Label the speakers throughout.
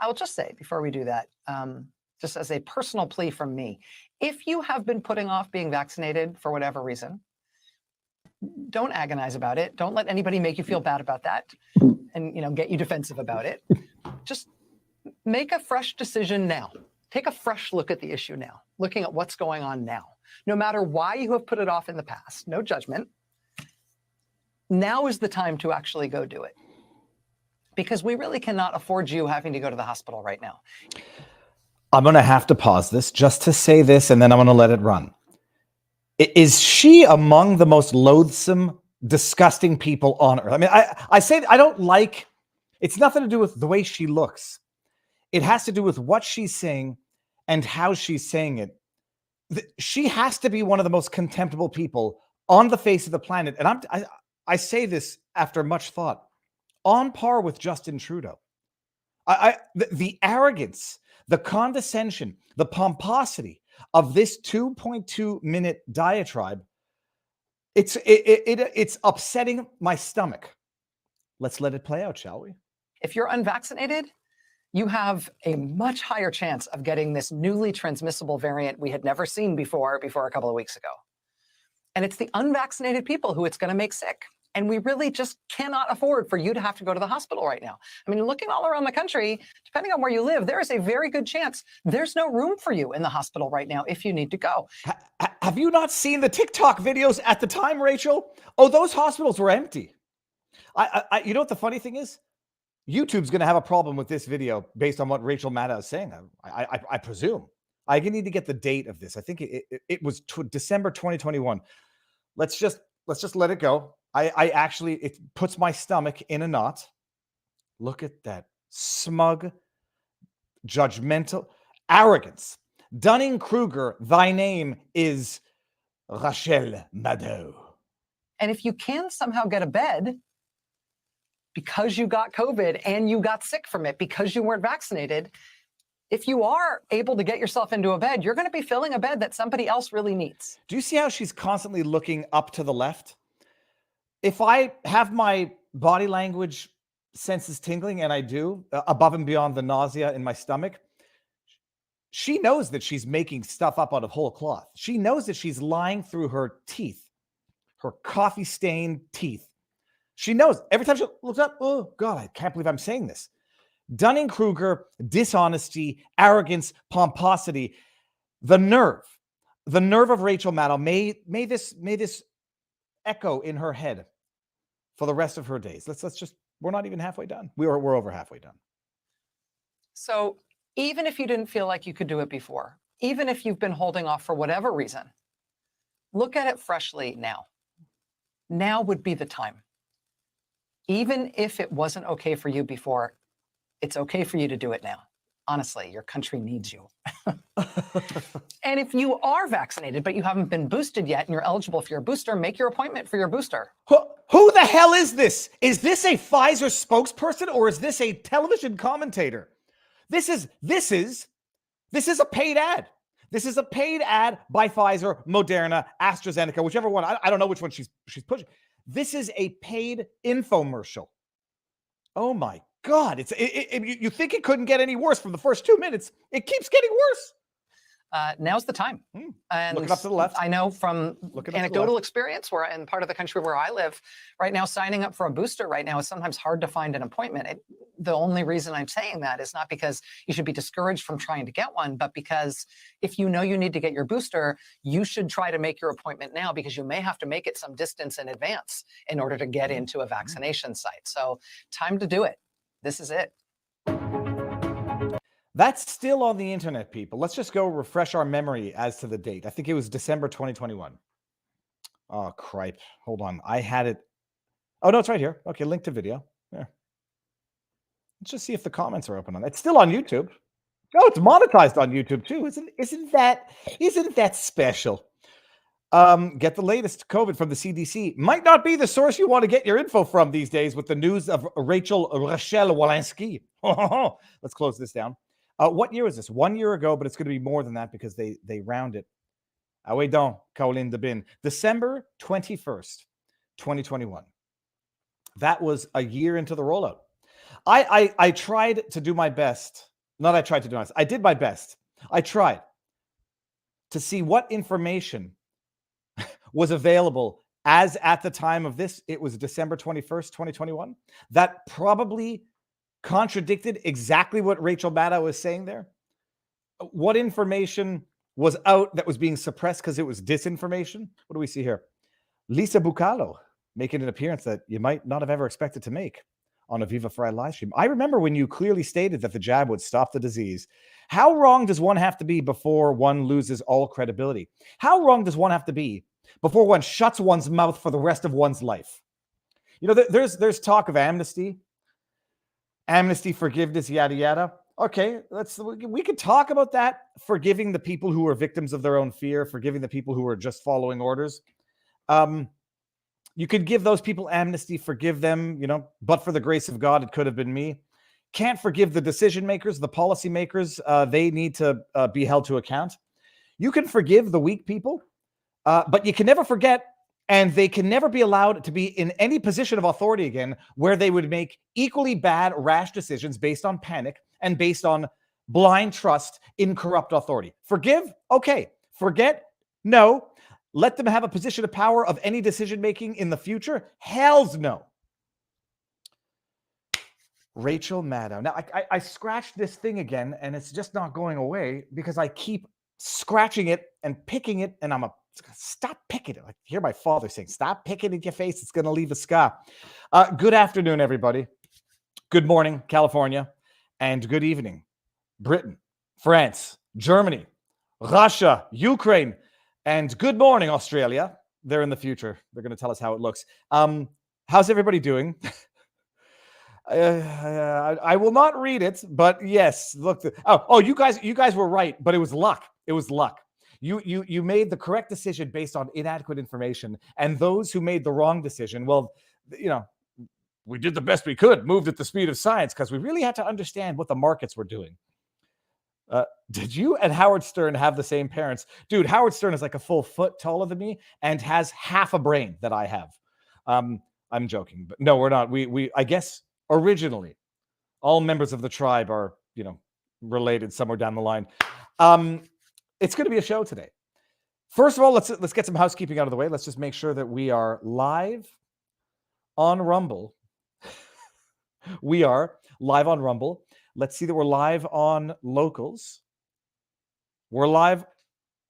Speaker 1: I will just say before we do that, just as a personal plea from me, if you have been putting off being vaccinated for whatever reason, don't agonize about it. Don't let anybody make you feel bad about that and get you defensive about it. Just make a fresh decision now. Take a fresh look at the issue now, looking at what's going on now. No matter why you have put it off in the past, no judgment. Now is the time to actually go do it. Because we really cannot afford you having to go to the hospital right now.
Speaker 2: I'm going to have to pause this just to say this, and then I'm going to let it run. Is she among the most loathsome, disgusting people on earth? I mean, I say I don't like, it's nothing to do with the way she looks. It has to do with what she's saying and how she's saying it. She has to be one of the most contemptible people on the face of the planet. And I say this after much thought, on par with Justin Trudeau. The arrogance, the condescension, the pomposity of this 2.2-minute diatribe, it's upsetting my stomach. Let's let it play out, shall we?
Speaker 1: If you're unvaccinated, you have a much higher chance of getting this newly transmissible variant we had never seen before a couple of weeks ago. And it's the unvaccinated people who it's going to make sick. And we really just cannot afford for you to have to go to the hospital right now. I mean, looking all around the country, depending on where you live, there is a very good chance there's no room for you in the hospital right now if you need to go.
Speaker 2: Have you not seen the TikTok videos at the time, Rachel? Oh, those hospitals were empty. You know what the funny thing is? YouTube's going to have a problem with this video based on what Rachel Maddow is saying, I presume. I need to get the date of this. I think it was December 2021. Let's just let it go. It puts my stomach in a knot. Look at that smug, judgmental arrogance. Dunning-Kruger, thy name is Rachel Maddow.
Speaker 1: And if you can somehow get a bed because you got COVID and you got sick from it because you weren't vaccinated, if you are able to get yourself into a bed, you're going to be filling a bed that somebody else really needs.
Speaker 2: Do you see how she's constantly looking up to the left? If I have my body language senses tingling, and I do, above and beyond the nausea in my stomach, she knows that she's making stuff up out of whole cloth. She knows that she's lying through her teeth, her coffee-stained teeth. She knows. Every time she looks up, oh, God, I can't believe I'm saying this. Dunning-Kruger, dishonesty, arrogance, pomposity, the nerve of Rachel Maddow may this echo in her head for the rest of her days. We're not even halfway done. We're over halfway done.
Speaker 1: So even if you didn't feel like you could do it before, even if you've been holding off for whatever reason, look at it freshly now. Now would be the time. Even if it wasn't okay for you before, it's okay for you to do it now. Honestly, your country needs you. And if you are vaccinated, but you haven't been boosted yet and you're eligible for your booster, make your appointment for your booster.
Speaker 2: Who the hell is this? Is this a Pfizer spokesperson or is this a television commentator? This is a paid ad. This is a paid ad by Pfizer, Moderna, AstraZeneca, whichever one. I don't know which one she's pushing. This is a paid infomercial. Oh my God. You think it couldn't get any worse from the first 2 minutes. It keeps getting worse.
Speaker 1: Now's the time. And
Speaker 2: looking up to the left.
Speaker 1: I know from anecdotal experience where in part of the country where I live right now, signing up for a booster right now is sometimes hard to find an appointment. The only reason I'm saying that is not because you should be discouraged from trying to get one, but because if you know you need to get your booster, you should try to make your appointment now because you may have to make it some distance in advance in order to get into a vaccination site. So time to do it. This is it.
Speaker 2: That's still on the internet, people. Let's just go refresh our memory as to the date. I think it was December 2021. Oh, cripe. Hold on. I had it. Oh, no, it's right here. Okay, link to video. There. Let's just see if the comments are open on that. It's still on YouTube. Oh, it's monetized on YouTube too. Isn't that special? Get the latest COVID from the CDC. Might not be the source you want to get your info from these days with the news of Rachel Walensky. Let's close this down. What year was this? 1 year ago, but it's going to be more than that because they round it. Ah oui donc, Caroline Debin. December 21st, 2021. That was a year into the rollout. I tried to do my best. Not I tried to do my best. I did my best. I tried to see what information was available as at the time of this. It was December 21st, 2021. That probably contradicted exactly what Rachel Maddow was saying there. What information was out that was being suppressed because it was disinformation? What do we see here? Lisa Bucalo making an appearance that you might not have ever expected to make on a Viva Frei live stream. I remember when you clearly stated that the jab would stop the disease. How wrong does one have to be before one loses all credibility? How wrong does one have to be before one shuts one's mouth for the rest of one's life? You know, there's talk of amnesty, forgiveness, yada, yada. Okay, we could talk about that. Forgiving the people who are victims of their own fear, forgiving the people who are just following orders. You could give those people amnesty, forgive them, you know, but for the grace of God, it could have been me. Can't forgive the decision makers, the policy makers. They need to be held to account. You can forgive the weak people, but you can never forget, and they can never be allowed to be in any position of authority again where they would make equally bad, rash decisions based on panic and based on blind trust in corrupt authority. Forgive? Okay. Forget? No. Let them have a position of power of any decision-making in the future? Hells no. Rachel Maddow. Now, I scratched this thing again, and it's just not going away because I keep scratching it and picking it, and stop picking it. I hear my father saying, stop picking it in your face. It's going to leave a scar. Good afternoon, everybody. Good morning, California, and good evening, Britain, France, Germany, Russia, Ukraine, and good morning, Australia. They're in the future. They're going to tell us how it looks. How's everybody doing? I will not read it, but yes, look. You guys were right, but it was luck. It was luck. You made the correct decision based on inadequate information, and those who made the wrong decision, well, you know, we did the best we could, moved at the speed of science because we really had to understand what the markets were doing. Did you and Howard Stern have the same parents? Dude, Howard Stern is like a full foot taller than me and has half a brain that I have. I'm joking, but no, we're not. We I guess originally all members of the tribe are, you know, related somewhere down the line. It's going to be a show today. First of all, let's get some housekeeping out of the way. Let's just make sure that we are live on Rumble. We are live on Rumble. Let's see that we're live on Locals. We're live.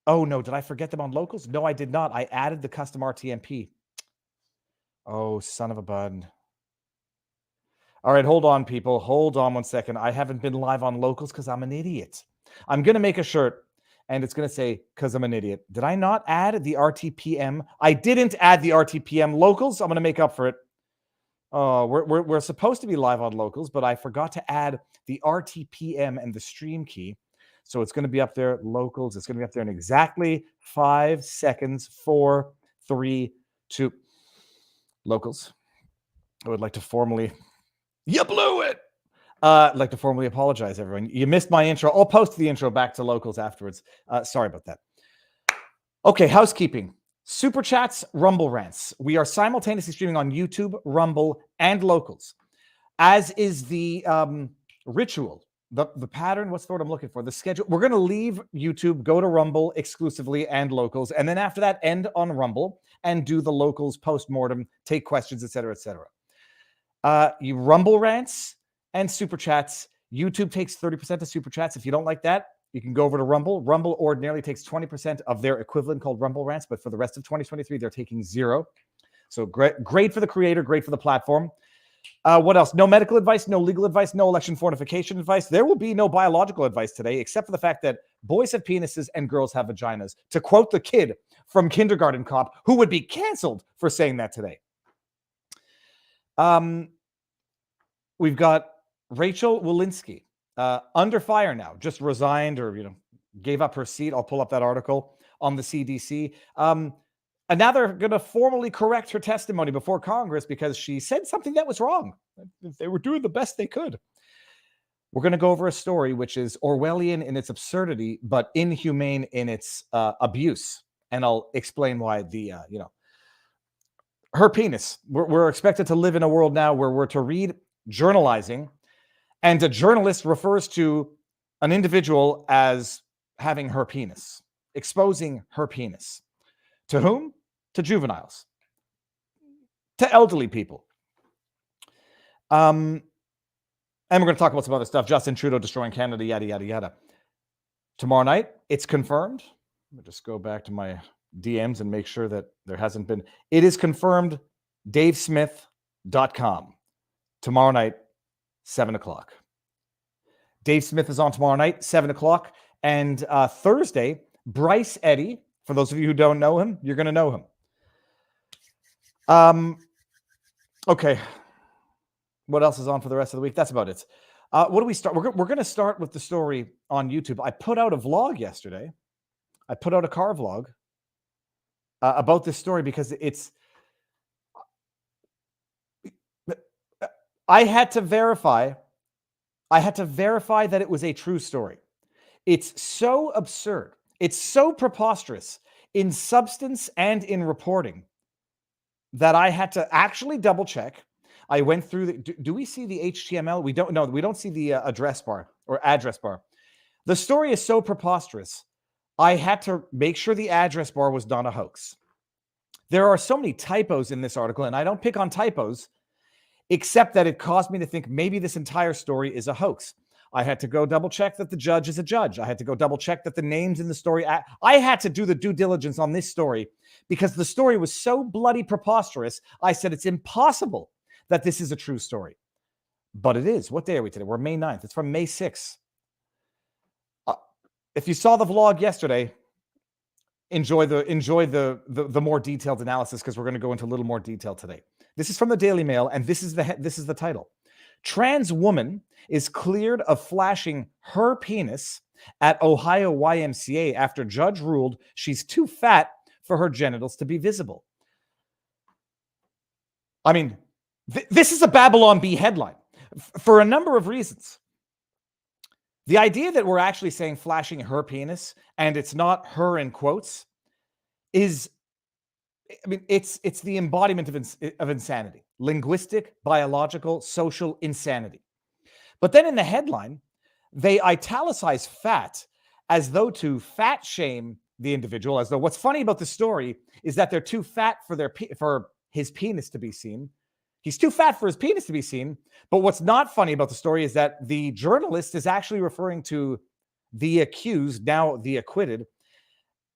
Speaker 2: Oh, no. Did I forget them on Locals? No, I did not. I added the custom RTMP. Oh, son of a bun. All right, hold on, people. Hold on 1 second. I haven't been live on Locals because I'm an idiot. I'm going to make a shirt, and it's going to say, because I'm an idiot. Did I not add the RTPM? I didn't add the RTPM Locals. I'm going to make up for it. Oh, we're supposed to be live on Locals, but I forgot to add the RTPM and the stream key. So it's going to be up there, Locals. It's going to be up there in exactly 5 seconds. 4, 3, 2. Locals. I would like to formally... You blew it! I'd like to formally apologize, everyone. You missed my intro. I'll post the intro back to Locals afterwards. Sorry about that. Okay, housekeeping. Super Chats, Rumble Rants. We are simultaneously streaming on YouTube, Rumble, and Locals. As is the ritual, the pattern, what's the word I'm looking for? The schedule. We're going to leave YouTube, go to Rumble exclusively and Locals, and then after that, end on Rumble and do the Locals post-mortem, take questions, etc., etc. You Rumble Rants and Super Chats. YouTube takes 30% of Super Chats. If you don't like that, you can go over to Rumble. Rumble ordinarily takes 20% of their equivalent called Rumble Rants, but for the rest of 2023, they're taking 0. So great for the creator, great for the platform. What else? No medical advice, no legal advice, no election fortification advice. There will be no biological advice today, except for the fact that boys have penises and girls have vaginas. To quote the kid from Kindergarten Cop, who would be canceled for saying that today. We've got Rachel Walensky. Under fire now, just resigned or, gave up her seat. I'll pull up that article on the CDC. And now they're going to formally correct her testimony before Congress because she said something that was wrong. They were doing the best they could. We're going to go over a story which is Orwellian in its absurdity, but inhumane in its abuse. And I'll explain why her penis. We're expected to live in a world now where we're to read journalizing, and a journalist refers to an individual as having her penis, exposing her penis. To whom? To juveniles, to elderly people. And we're going to talk about some other stuff. Justin Trudeau destroying Canada, yada, yada, yada. Tomorrow night, it's confirmed. Let me just go back to my DMs and make sure that there hasn't been. It is confirmed, davesmith.com. Tomorrow night, 7 o'clock. Dave Smith is on tomorrow night, 7 o'clock. And Thursday, Bryce Eddy. For those of you who don't know him, you're going to know him. Okay. What else is on for the rest of the week? That's about it. What do we start? We're going to start with the story on YouTube. I put out a vlog yesterday. I put out a car vlog about this story because I had to verify that it was a true story. It's so absurd. It's so preposterous in substance and in reporting that I had to actually double check. I went through do we see the HTML? We don't know. We don't see the address bar or address bar. The story is so preposterous. I had to make sure the address bar was not a hoax. There are so many typos in this article, and I don't pick on typos, except that it caused me to think maybe this entire story is a hoax. I had to go double check that the judge is a judge. I had to go double check that the names in the story. I had to do the due diligence on this story because the story was so bloody preposterous. I said it's impossible that this is a true story. But it is. What day are we today? We're May 9th. It's from May 6th. If you saw the vlog yesterday, enjoy the more detailed analysis because we're going to go into a little more detail today. This is from the Daily Mail, and this is the title. Trans woman is cleared of flashing her penis at Ohio YMCA after judge ruled she's too fat for her genitals to be visible. I mean, this is a Babylon Bee headline for a number of reasons. The idea that we're actually saying flashing her penis and it's not her in quotes is, I mean, it's the embodiment of insanity, linguistic, biological, social insanity. But then in the headline, they italicize fat as though to fat shame the individual, as though what's funny about the story is that they're too fat for his penis to be seen. He's too fat for his penis to be seen. But what's not funny about the story is that the journalist is actually referring to the accused, now the acquitted,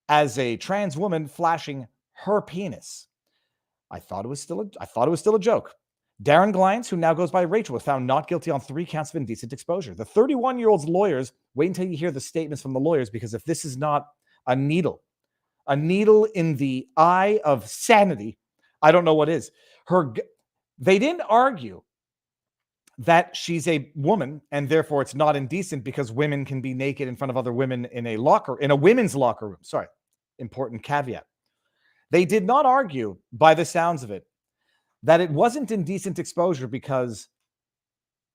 Speaker 2: as a trans woman flashing her penis. I thought it was still a joke. Darren Glines, who now goes by Rachel, was found not guilty on 3 counts of indecent exposure. The 31-year-old's lawyers, wait until you hear the statements from the lawyers, because if this is not a needle in the eye of sanity, I don't know what is. They didn't argue that she's a woman and therefore it's not indecent because women can be naked in front of other women in a women's locker room. Sorry, important caveat. They did not argue, by the sounds of it, that it wasn't indecent exposure because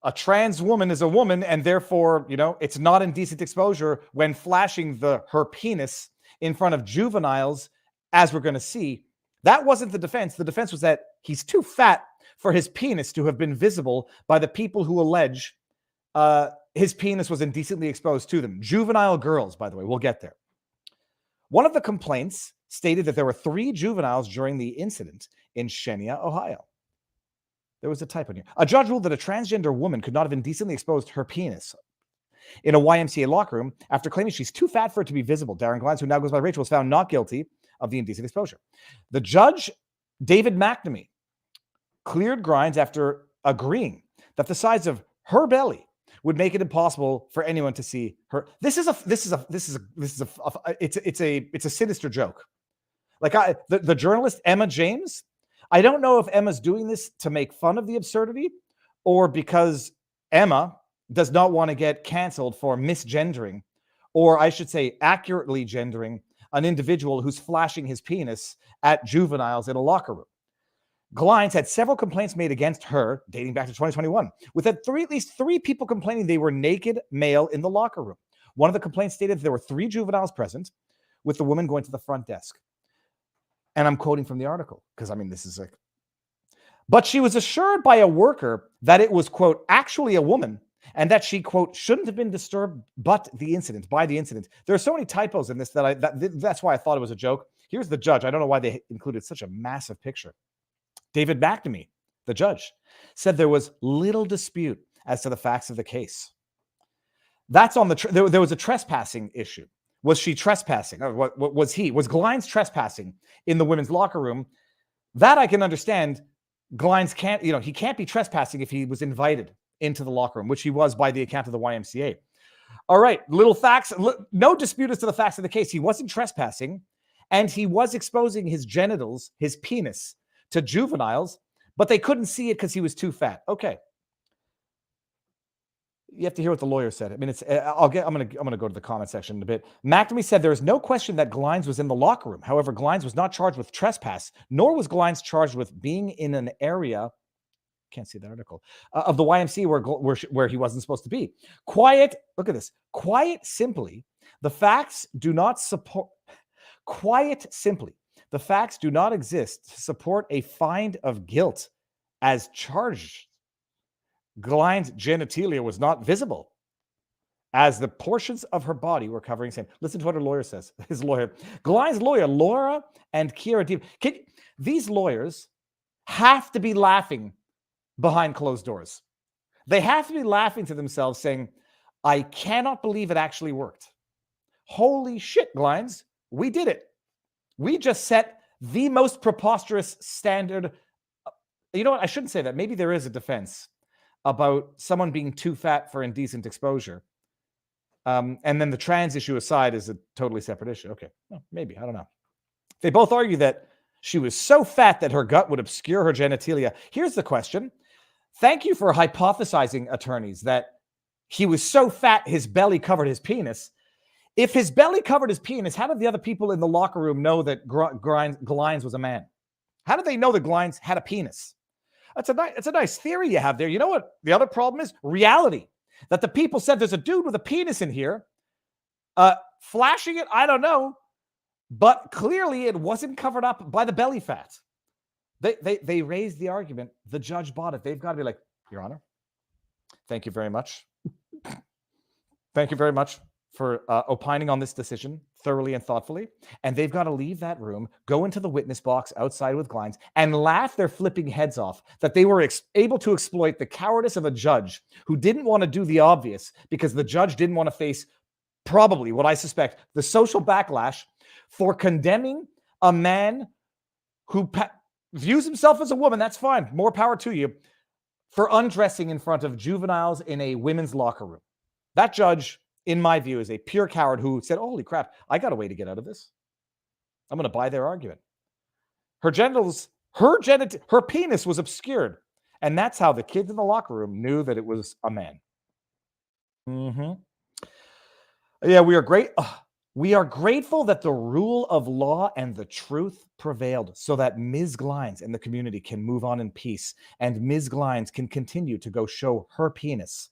Speaker 2: a trans woman is a woman and therefore, it's not indecent exposure when flashing her penis in front of juveniles, as we're going to see. That wasn't the defense. The defense was that he's too fat for his penis to have been visible by the people who allege his penis was indecently exposed to them. Juvenile girls, by the way. We'll get there. One of the complaints stated that there were 3 juveniles during the incident in Xenia, Ohio. There was a typo here. A judge ruled that a transgender woman could not have indecently exposed her penis in a YMCA locker room after claiming she's too fat for it to be visible. Darren Glines, who now goes by Rachel, was found not guilty of the indecent exposure. The judge, David McNamee, cleared Glines after agreeing that the size of her belly would make it impossible for anyone to see her. It's a sinister joke. Like the journalist Emma James, I don't know if Emma's doing this to make fun of the absurdity or because Emma does not want to get canceled for misgendering, or I should say accurately gendering an individual who's flashing his penis at juveniles in a locker room. Glines had several complaints made against her dating back to 2021, with at least 3 people complaining they were naked male in the locker room. One of the complaints stated there were 3 juveniles present, with the woman going to the front desk. And I'm quoting from the article because, this is like, But she was assured by a worker that it was, quote, actually a woman, and that she, quote, shouldn't have been disturbed by the incident. There are so many typos in this that's why I thought it was a joke. Here's the judge. I don't know why they included such a massive picture. David McNamee, the judge, said there was little dispute as to the facts of the case. That's on there was a trespassing issue. Was she trespassing? Or what was he? Was Glines trespassing in the women's locker room? That I can understand. Glines can't, he can't be trespassing if he was invited into the locker room, which he was by the account of the YMCA. All right, little facts. No dispute as to the facts of the case. He wasn't trespassing, and he was exposing his genitals, his penis, to juveniles, but they couldn't see it because he was too fat. Okay. You have to hear what the lawyer said. I mean, I'm going to go to the comment section in a bit. McNamee said there is no question that Glines was in the locker room. However, Glines was not charged with trespass, nor was Glines charged with being in an area, can't see that article, of the YMCA where he wasn't supposed to be. Quiet simply, the facts do not exist to support a find of guilt as charged. Glines' genitalia was not visible as the portions of her body were covering same. Listen to what her lawyer says. His lawyer, Glines' lawyer, Laura and Kira Deeb. These lawyers have to be laughing behind closed doors. They have to be laughing to themselves saying, I cannot believe it actually worked. Holy shit, Glines. We did it. We just set the most preposterous standard. You know what? I shouldn't say that. Maybe there is a defense about someone being too fat for indecent exposure. And then the trans issue aside is a totally separate issue. Okay, well, maybe, I don't know. They both argue that she was so fat that her gut would obscure her genitalia. Here's the question. Thank you for hypothesizing, attorneys, that he was so fat his belly covered his penis. If his belly covered his penis, how did the other people in the locker room know that Glines was a man? How did they know that Glines had a penis? That's a nice theory you have there. You know what the other problem is? Reality. That the people said there's a dude with a penis in here. Flashing it, I don't know. But clearly it wasn't covered up by the belly fat. They raised the argument. The judge bought it. They've got to be like, Your Honor, thank you very much. Thank you very much for opining on this decision thoroughly and thoughtfully. And they've got to leave that room, go into the witness box outside with Glines, and laugh their flipping heads off that they were able to exploit the cowardice of a judge who didn't want to do the obvious because the judge didn't want to face probably what I suspect the social backlash for condemning a man who views himself as a woman. That's fine. More power to you. For undressing in front of juveniles in a women's locker room. That judge, in my view, is a pure coward who said, holy crap, I got a way to get out of this. I'm going to buy their argument. Her genitals, her penis was obscured. And that's how the kids in the locker room knew that it was a man. Yeah, we are great. We are grateful that the rule of law and the truth prevailed so that Ms. Glines and the community can move on in peace. And Ms. Glines can continue to go show her penis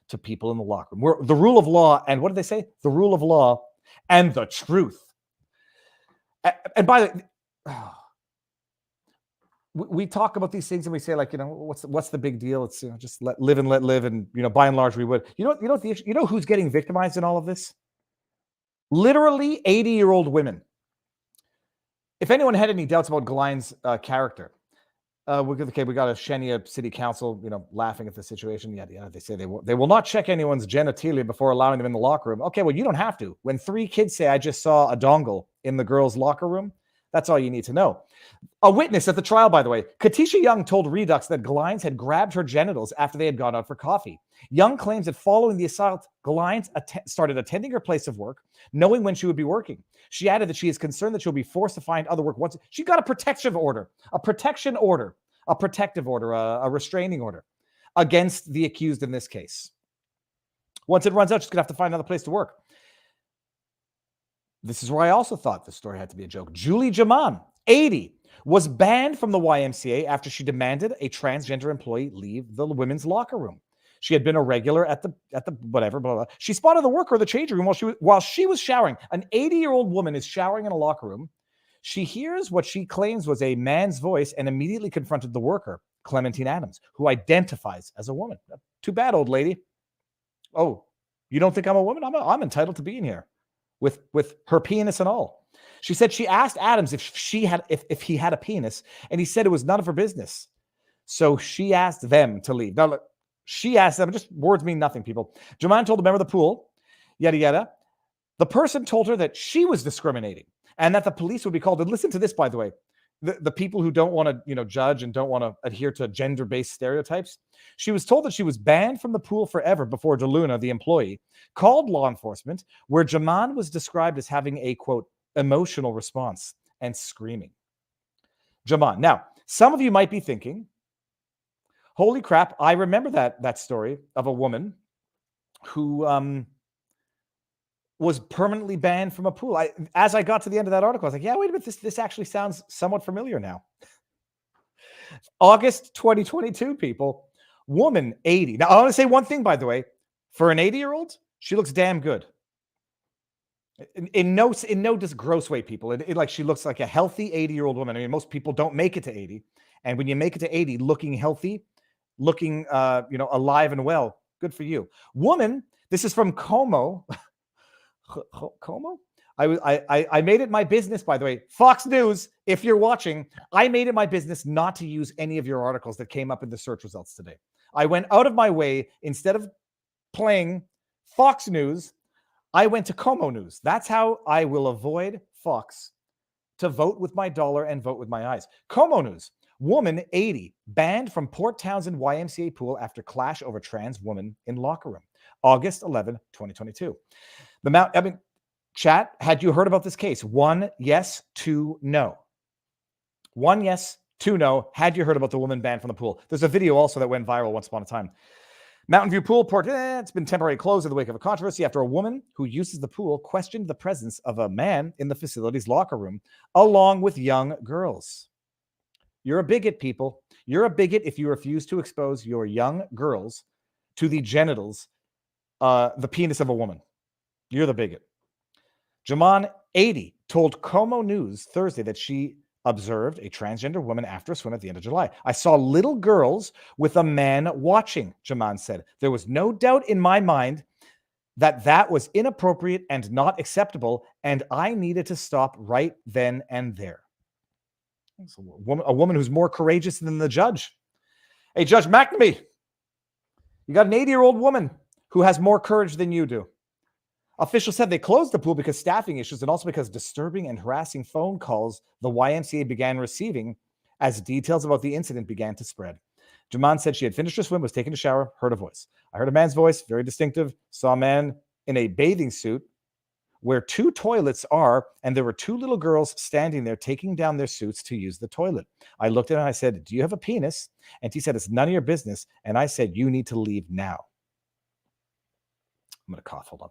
Speaker 2: to people in the locker room. The rule of law, and what did they say? The rule of law and the truth. And by the we talk about these things and we say, like, what's the big deal? It's just live and let live, and by and large we would. You know who's getting victimized in all of this? Literally 80-year-old women. If anyone had any doubts about Glines' character, we got a Shenia City Council, laughing at the situation. Yeah, they say they will not check anyone's genitalia before allowing them in the locker room. Okay, well, you don't have to. When 3 kids say, I just saw a dongle in the girls' locker room, that's all you need to know. A witness at the trial, by the way, Katisha Young told Redux that Glines had grabbed her genitals after they had gone out for coffee. Young claims that following the assault, Glines started attending her place of work, knowing when she would be working. She added that she is concerned that she'll be forced to find other work once. She got a protective order, a restraining order against the accused in this case. Once it runs out, she's going to have to find another place to work. This is where I also thought the story had to be a joke. Julie Jaman, 80, was banned from the YMCA after she demanded a transgender employee leave the women's locker room. She had been a regular at the whatever, blah, blah. She spotted the worker in the changing room while she was showering. An 80-year-old woman is showering in a locker room. She hears what she claims was a man's voice and immediately confronted the worker. Clementine Adams, who identifies as a woman. Too bad, old lady. Oh, you don't think I'm a woman? I'm entitled to be in here with her penis and all. She said she asked Adams if he had a penis, and he said it was none of her business. So she asked them to leave. Now, look, she asked them, just words mean nothing, people. Jaman told a member of the pool, yada, yada. The person told her that she was discriminating and that the police would be called. And listen to this, by the way. The people who don't want to, judge and don't want to adhere to gender-based stereotypes. She was told that she was banned from the pool forever before DeLuna, the employee, called law enforcement, where Jaman was described as having a, quote, emotional response and screaming. Jaman. Now, some of you might be thinking, holy crap, I remember that story of a woman who was permanently banned from a pool. As I got to the end of that article, I was like, yeah, wait a minute, this actually sounds somewhat familiar now. August 2022, people. Woman, 80. Now, I want to say one thing, by the way. For an 80-year-old, she looks damn good. In no gross way, people. Like she looks like a healthy 80-year-old woman. I mean, most people don't make it to 80. And when you make it to 80, looking healthy, looking alive and well, good for you. Woman, this is from Como. Como? I made it my business, by the way. Fox News, if you're watching, I made it my business not to use any of your articles that came up in the search results today. I went out of my way. Instead of playing Fox News, I went to Como News. That's how I will avoid Fox, to vote with my dollar and vote with my eyes. Como News. Woman 80 banned from Port Townsend YMCA pool after clash over trans woman in locker room. August 11, 2022. Chat, had you heard about this case? 1 yes, 2 no. 1 yes, 2 no. Had you heard about the woman banned from the pool? There's a video also that went viral once upon a time. Mountain View Pool, Port, it's been temporarily closed in the wake of a controversy after a woman who uses the pool questioned the presence of a man in the facility's locker room, along with young girls. You're a bigot, people. You're a bigot if you refuse to expose your young girls to the genitals, the penis of a woman. You're the bigot. Jaman, 80, told Como News Thursday that she observed a transgender woman after a swim at the end of July. I saw little girls with a man watching, Jaman said. There was no doubt in my mind that was inappropriate and not acceptable, and I needed to stop right then and there. It's a woman who's more courageous than the judge. Hey, Judge McNamee, you got an 80-year-old woman who has more courage than you do. Officials said they closed the pool because staffing issues and also because disturbing and harassing phone calls the YMCA began receiving as details about the incident began to spread. Jaman said she had finished her swim, was taking a shower, heard a voice. I heard a man's voice, very distinctive, saw a man in a bathing suit where 2 toilets are, and there were 2 little girls standing there taking down their suits to use the toilet. I looked at her and I said, do you have a penis? And he said, it's none of your business. And I said, you need to leave now. I'm going to cough. Hold on.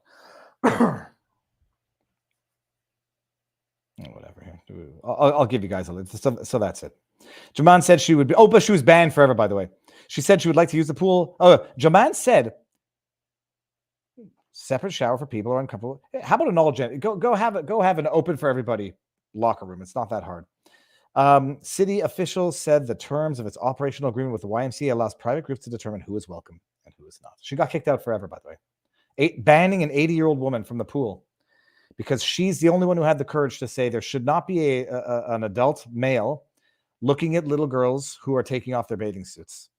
Speaker 2: Whatever. I'll give you guys a list. So that's it. Jaman said she would be. Oh, but she was banned forever, by the way. She said she would like to use the pool. Oh, Jaman said separate shower for people who are uncomfortable. How about an all gen? Go have an open for everybody locker room. It's not that hard. City officials said the terms of its operational agreement with the YMCA allows private groups to determine who is welcome and who is not. She got kicked out forever, by the way. Banning an 80-year-old woman from the pool because she's the only one who had the courage to say there should not be an adult male looking at little girls who are taking off their bathing suits.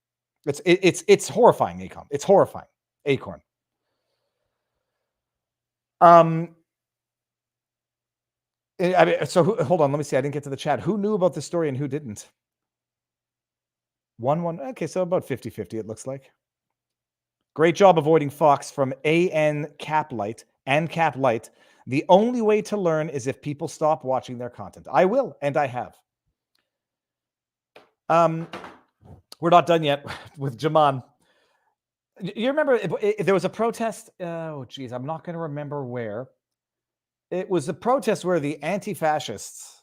Speaker 2: It's horrifying, Acom. It's horrifying, Acorn. So hold on, let me see. I didn't get to the chat. Who knew about the story and who didn't? 1-1. Okay, so about 50-50 it looks like. Great job avoiding Fox from AN Caplight and Caplight. The only way to learn is if people stop watching their content. I will, and I have. We're not done yet with Jaman. You remember there was a protest? Oh, geez, I'm not going to remember where. It was a protest where the anti-fascists,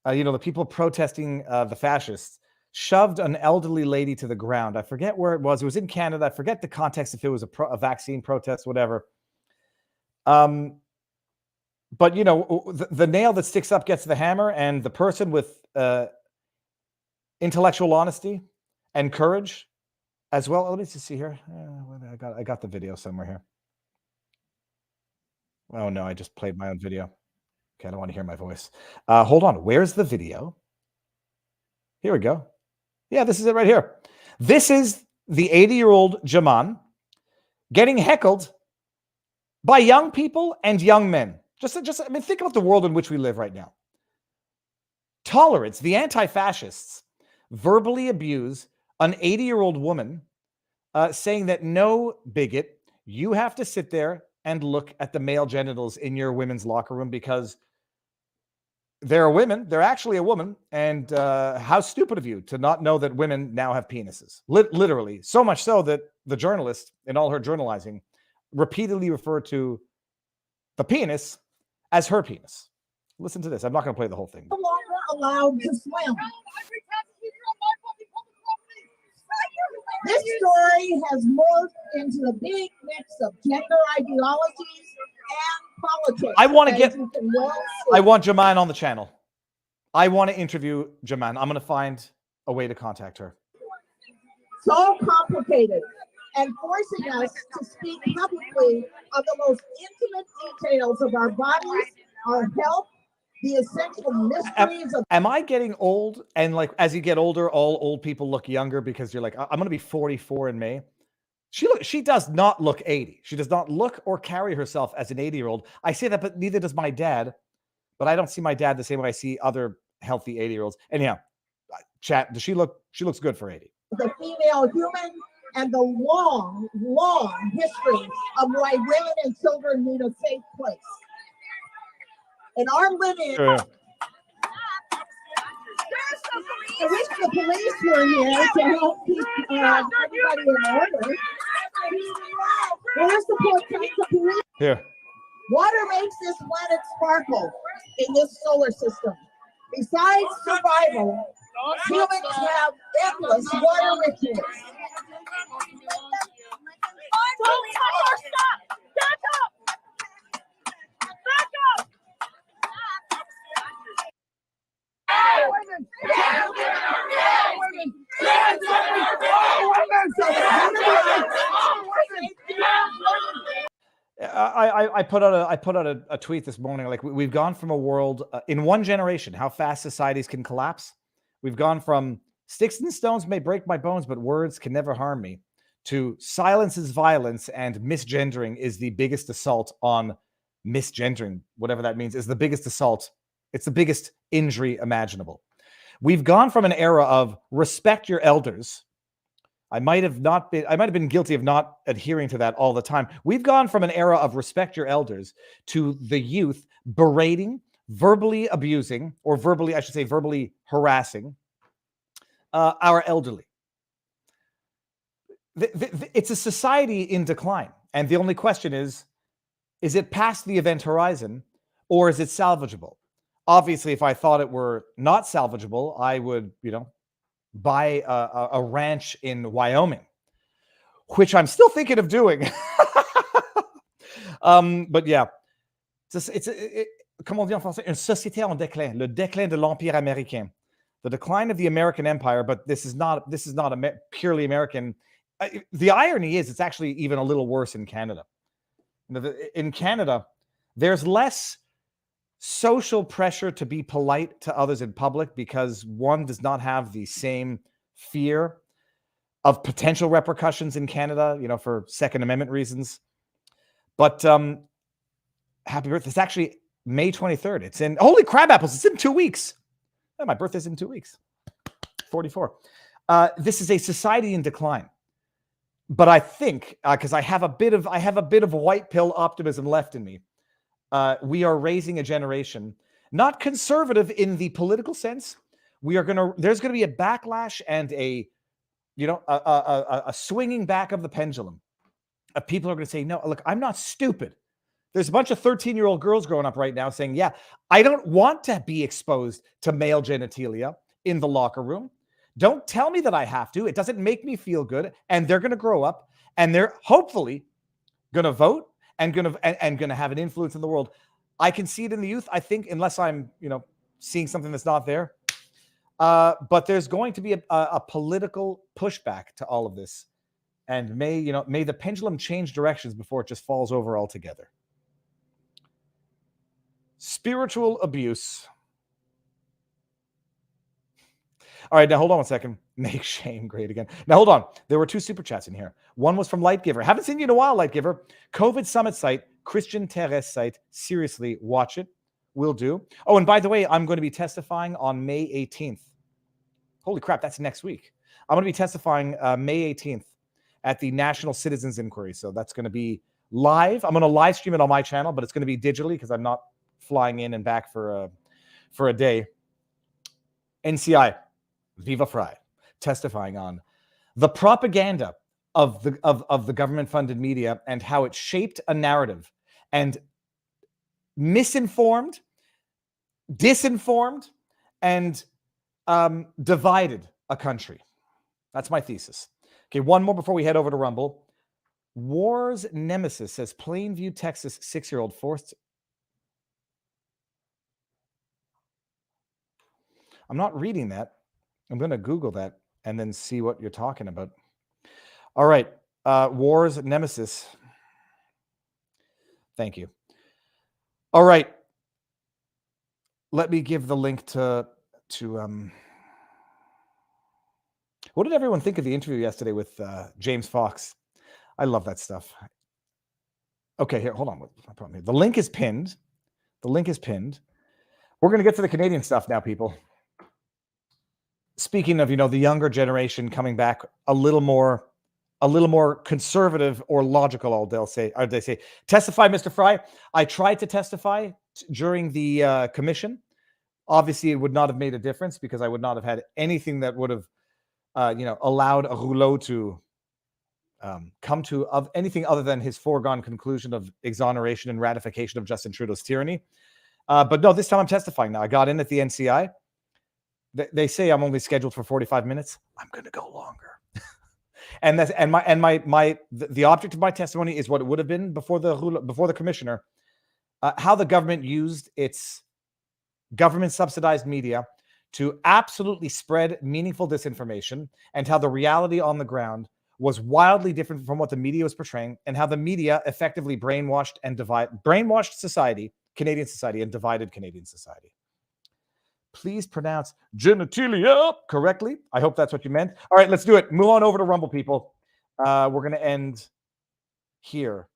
Speaker 2: the people protesting the fascists, shoved an elderly lady to the ground. I forget where it was. It was in Canada. I forget the context, if it was a vaccine protest, whatever. But, the nail that sticks up gets the hammer, and the person with intellectual honesty and courage as well. Let me just see here. I got the video somewhere here. Oh no, I just played my own video. Okay, I don't want to hear my voice. Hold on. Where's the video? Here we go. Yeah, this is it right here. This is the 80-year-old Jaman getting heckled by young people and young men. I mean, think about the world in which we live right now. Tolerance, the anti-fascists verbally abuse an 80-year-old woman, saying that no, bigot, you have to sit there and look at the male genitals in your women's locker room because they're women. They're actually a woman. And how stupid of you to not know that women now have penises. Literally. So much so that the journalist, in all her journalizing, repeatedly referred to the penis as her penis. Listen to this. I'm not going to play the whole thing.
Speaker 3: No longer allowed to swim. This story has morphed into a big mix of gender ideologies and politics.
Speaker 2: I want Jaman on the channel. I want to interview Jaman. I'm going to find a way to contact her.
Speaker 3: So complicated and forcing us to speak publicly of the most intimate details of our bodies, our health, the essential mysteries of.
Speaker 2: Am I getting old? And like, as you get older, all old people look younger because you're like, I'm going to be 44 in May. She does not look 80. She does not look or carry herself as an 80-year-old. I say that, but neither does my dad. But I don't see my dad the same way I see other healthy 80-year-olds. Anyhow, chat, does she looks good for 80.
Speaker 3: The female human and the long, long history of why women and children need a safe place. In our lineage, I wish the police were here to help keep everybody in order. Where's the police?
Speaker 2: Here.
Speaker 3: Water makes this planet sparkle in this solar system. Besides survival, humans have endless water rituals.
Speaker 2: I put out a tweet this morning. Like, we've gone from a world in one generation, how fast societies can collapse. We've gone from sticks and stones may break my bones, but words can never harm me, to silence is violence and misgendering is the biggest assault on misgendering, whatever that means, is the biggest assault. It's the biggest injury imaginable. We've gone from an era of respect your elders. I might have been guilty of not adhering to that all the time. We've gone from an era of respect your elders to the youth berating, verbally abusing, or verbally harassing our elderly. It's a society in decline. And the only question is it past the event horizon or is it salvageable? Obviously, if I thought it were not salvageable, I would, buy a ranch in Wyoming, which I'm still thinking of doing. But yeah, comment on dit en français? Une société en déclin, le déclin de l'Empire américain, the decline of the American Empire. But this is not purely American. The irony is, it's actually even a little worse in Canada. In Canada, there's less social pressure to be polite to others in public because one does not have the same fear of potential repercussions in Canada, for Second Amendment reasons. But happy birthday. It's actually May 23rd. It's in, holy crab apples, it's in 2 weeks. Oh, my birthday's in 2 weeks. 44. This is a society in decline. But I think, because I have a bit of white pill optimism left in me, we are raising a generation, not conservative in the political sense. There's going to be a backlash and a swinging back of the pendulum. People are going to say, no, look, I'm not stupid. There's a bunch of 13-year-old girls growing up right now saying, yeah, I don't want to be exposed to male genitalia in the locker room. Don't tell me that I have to. It doesn't make me feel good. And they're going to grow up and they're hopefully going to vote and going to have an influence in the world. I can see it in the youth. I think, unless I'm, seeing something that's not there, But there's going to be a political pushback to all of this, and may the pendulum change directions before it just falls over altogether. Spiritual abuse. All right, now hold on one second. Make shame great again. Now hold on. There were 2 super chats in here. One was from Lightgiver. Haven't seen you in a while, Lightgiver. COVID summit site, Christian Terres site. Seriously, watch it. Will do. Oh, and by the way, I'm going to be testifying on May 18th. Holy crap, that's next week. I'm going to be testifying May 18th at the National Citizens Inquiry. So that's going to be live. I'm going to live stream it on my channel, but it's going to be digitally because I'm not flying in and back for a day. NCI, Viva Frei, testifying on the propaganda of the government-funded media and how it shaped a narrative and misinformed, disinformed, and divided a country. That's my thesis. Okay, one more before we head over to Rumble. War's nemesis says Plainview, Texas 6-year-old forced. I'm not reading that. I'm going to Google that and then see what you're talking about. All right. War's nemesis. Thank you. All right. Let me give the link to what did everyone think of the interview yesterday with James Fox? I love that stuff. Okay, here, hold on. What's my problem here? The link is pinned. The link is pinned. We're going to get to the Canadian stuff now, people. Speaking of, the younger generation coming back a little more conservative or logical, they say, testify, Mr. Fry. I tried to testify during the commission. Obviously, it would not have made a difference because I would not have had anything that would have, allowed Rouleau to come to anything other than his foregone conclusion of exoneration and ratification of Justin Trudeau's tyranny. But no, this time I'm testifying now. I got in at the NCI. They say I'm only scheduled for 45 minutes. I'm going to go longer. And the object of my testimony is what it would have been before the commissioner, how the government used its government subsidized media to absolutely spread meaningful disinformation, and how the reality on the ground was wildly different from what the media was portraying, and how the media effectively brainwashed society, Canadian society, and divided Canadian society. Please pronounce genitalia correctly. I hope that's what you meant. All right, let's do it. Move on over to Rumble, people. We're going to end here